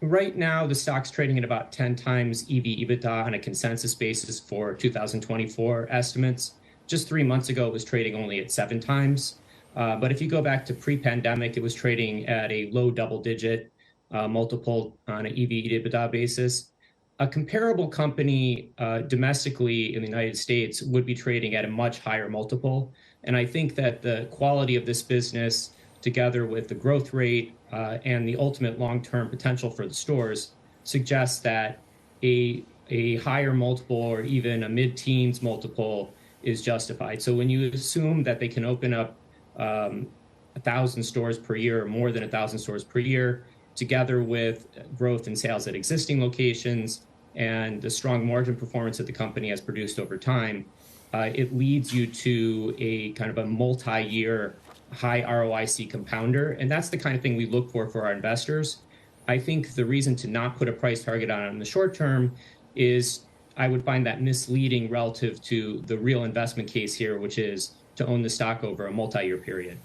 Right now, the stock's trading at about 10 times EV/EBITDA on a consensus basis for 2024 estimates. Just 3 months ago, it was trading only at 7 times. But if you go back to pre-pandemic, it was trading at a low double-digit multiple on an EV/EBITDA basis. A comparable company domestically in the United States would be trading at a much higher multiple. And I think that the quality of this business, together with the growth rate and the ultimate long-term potential for the stores, suggests that a higher multiple or even a mid-teens multiple is justified. So when you assume that they can open up 1,000 stores per year, or more than 1,000 stores per year, together with growth in sales at existing locations and the strong margin performance that the company has produced over time, it leads you to a kind of a multi-year high ROIC compounder. And that's the kind of thing we look for our investors. I think the reason to not put a price target on it in the short term is I would find that misleading relative to the real investment case here, which is to own the stock over a multi-year period.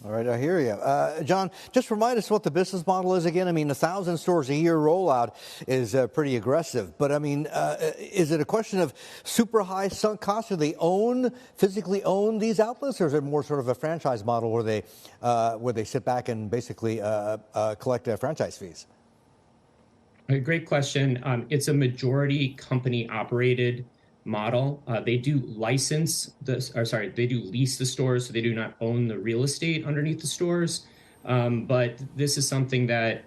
All right, I hear you. John, just remind us what the business model is again. I mean, 1,000 stores a year rollout is pretty aggressive. But, I mean, is it a question of super high sunk costs? Do they physically own these outlets? Or is it more sort of a franchise model where they sit back and basically collect franchise fees? A great question. It's a majority company operated model. They do lease the stores, so they do not own the real estate underneath the stores. But this is something that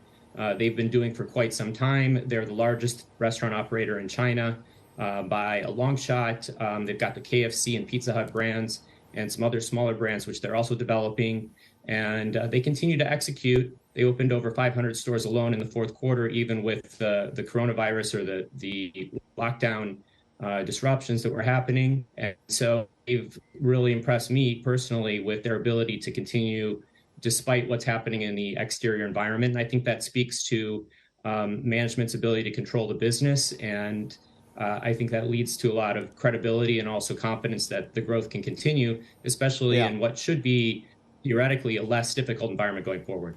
they've been doing for quite some time. They're the largest restaurant operator in China by a long shot. They've got the KFC and Pizza Hut brands and some other smaller brands, which they're also developing. And they continue to execute. They opened over 500 stores alone in the fourth quarter, even with the coronavirus or the lockdown disruptions that were happening. And so they've really impressed me personally with their ability to continue despite what's happening in the exterior environment. And I think that speaks to management's ability to control the business. And I think that leads to a lot of credibility and also confidence that the growth can continue, especially in what should be theoretically a less difficult environment going forward.